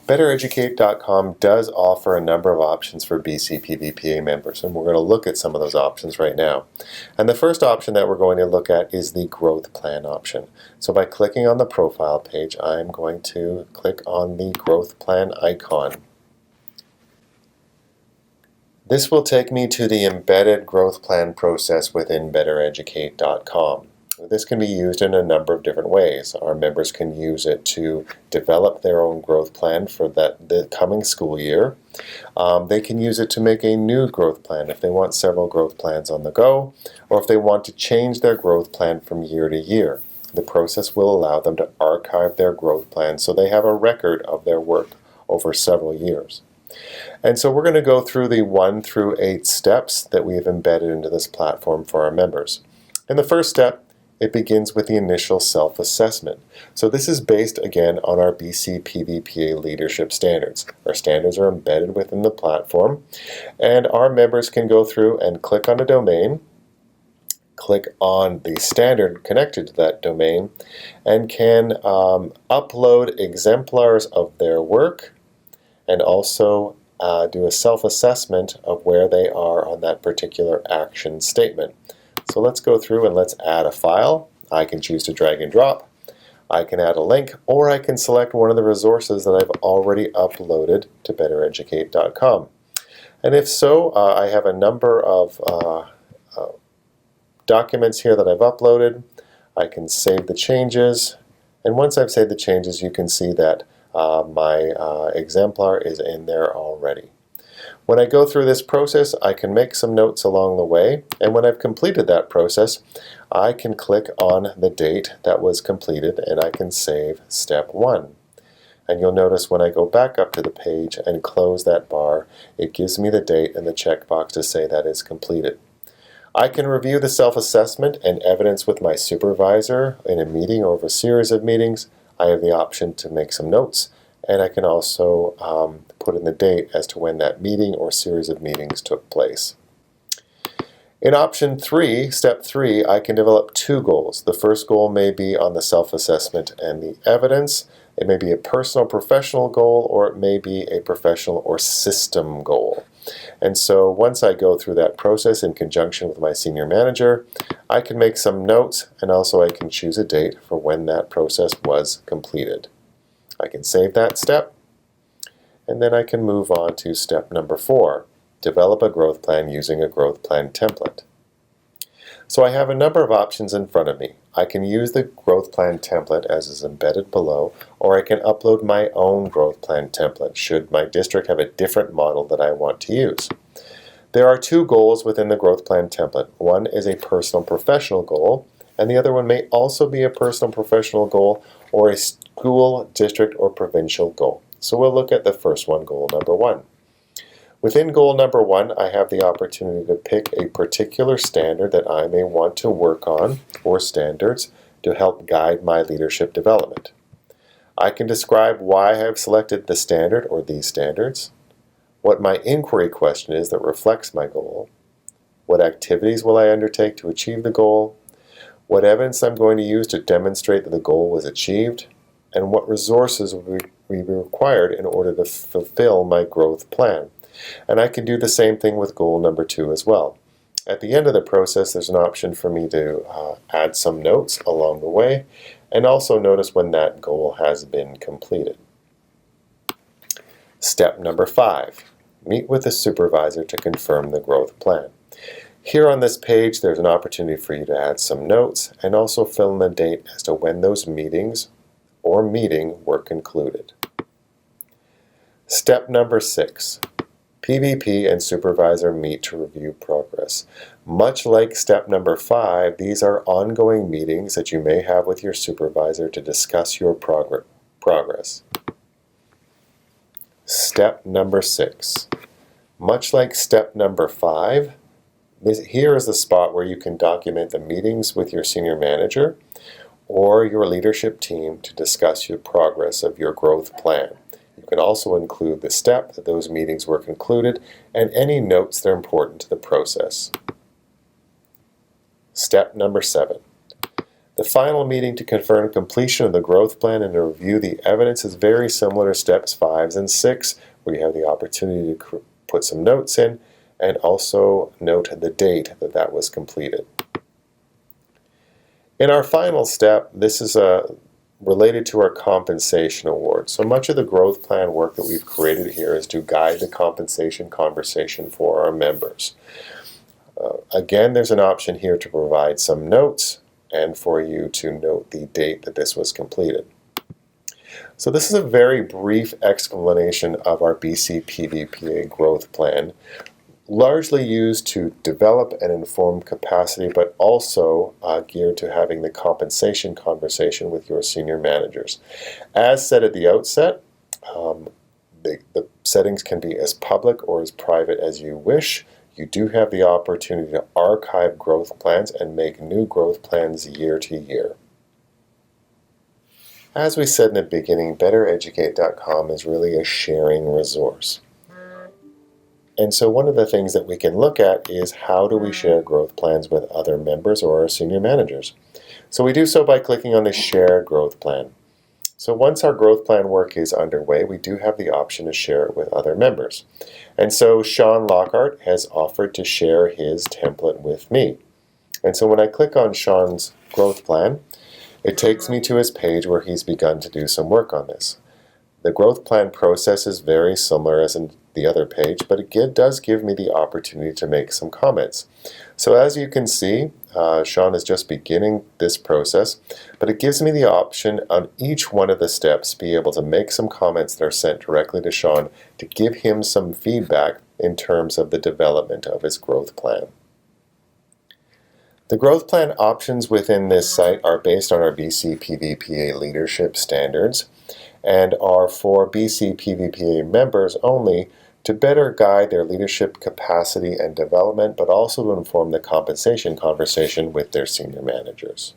BetterEducate.com does offer a number of options for BC PVPA members, and we're going to look at some of those options right now. And the first option that we're going to look at is the growth plan option. So by clicking on the profile page, I'm going to click on the growth plan icon. This will take me to the embedded growth plan process within BetterEducate.com. This can be used in a number of different ways. Our members can use it to develop their own growth plan for the coming school year. They can use it to make a new growth plan if they want several growth plans on the go, or if they want to change their growth plan from year to year. The process will allow them to archive their growth plan so they have a record of their work over several years. And so we're going to go through the 1 through 8 steps that we have embedded into this platform for our members. In the first step, it begins with the initial self-assessment. So this is based, again, on our BC PVPA leadership standards. Our standards are embedded within the platform, and our members can go through and click on a domain, click on the standard connected to that domain, and can upload exemplars of their work and also do a self-assessment of where they are on that particular action statement. So let's go through and let's add a file. I can choose to drag and drop. I can add a link, or I can select one of the resources that I've already uploaded to BetterEducate.com. And if so, I have a number of documents here that I've uploaded. I can save the changes, and once I've saved the changes, you can see that my exemplar is in there already. When I go through this process, I can make some notes along the way, and when I've completed that process, I can click on the date that was completed and I can save step 1. And you'll notice when I go back up to the page and close that bar, it gives me the date and the checkbox to say that is completed. I can review the self-assessment and evidence with my supervisor in a meeting or over a series of meetings. I have the option to make some notes, and I can also put in the date as to when that meeting or series of meetings took place. In option 3, step 3, I can develop 2 goals. The first goal may be on the self-assessment and the evidence. It may be a personal professional goal, or it may be a professional or system goal. And so once I go through that process in conjunction with my senior manager, I can make some notes, and also I can choose a date for when that process was completed. I can save that step, and then I can move on to step number 4, develop a growth plan using a growth plan template. So I have a number of options in front of me. I can use the growth plan template as is embedded below, or I can upload my own growth plan template should my district have a different model that I want to use. There are 2 goals within the growth plan template. One is a personal professional goal, and the other one may also be a personal professional goal or a school, district, or provincial goal. So we'll look at the first one, goal number 1. Within goal number 1, I have the opportunity to pick a particular standard that I may want to work on, or standards, to help guide my leadership development. I can describe why I have selected the standard or these standards, what my inquiry question is that reflects my goal, what activities will I undertake to achieve the goal, what evidence I'm going to use to demonstrate that the goal was achieved, and what resources will be required in order to fulfill my growth plan. And I can do the same thing with goal number 2 as well. At the end of the process, there's an option for me to add some notes along the way, and also notice when that goal has been completed. Step number 5, meet with the supervisor to confirm the growth plan. Here on this page, there's an opportunity for you to add some notes and also fill in the date as to when those meetings or meeting were concluded. Step number 6. PVP and supervisor meet to review progress. Much like step number 5, these are ongoing meetings that you may have with your supervisor to discuss your progress. Step number 6. Much like step number 5, here is the spot where you can document the meetings with your senior manager or your leadership team to discuss your progress of your growth plan. You can also include the step that those meetings were concluded and any notes that are important to the process. Step number 7. The final meeting to confirm completion of the growth plan and to review the evidence is very similar to steps 5 and 6, where you have the opportunity to put some notes in and also note the date that that was completed. In our final step, this is related to our compensation award. So much of the growth plan work that we've created here is to guide the compensation conversation for our members. Again, there's an option here to provide some notes and for you to note the date that this was completed. So this is a very brief explanation of our BC PVPA growth plan, largely used to develop and inform capacity, but also geared to having the compensation conversation with your senior managers. As said at the outset, the settings can be as public or as private as you wish. You do have the opportunity to archive growth plans and make new growth plans year to year. As we said in the beginning, BetterEducate.com is really a sharing resource. And so one of the things that we can look at is how do we share growth plans with other members or our senior managers. So we do so by clicking on the Share Growth Plan. So once our growth plan work is underway, we do have the option to share it with other members. And so Sean Lockhart has offered to share his template with me. And so when I click on Sean's growth plan, it takes me to his page where he's begun to do some work on this. The growth plan process is very similar as in the other page, but it does give me the opportunity to make some comments. So as you can see, Sean is just beginning this process, but it gives me the option on each one of the steps to be able to make some comments that are sent directly to Sean to give him some feedback in terms of the development of his growth plan. The growth plan options within this site are based on our BC PVPA leadership standards and are for BC PVPA members only to better guide their leadership capacity and development, but also to inform the compensation conversation with their senior managers.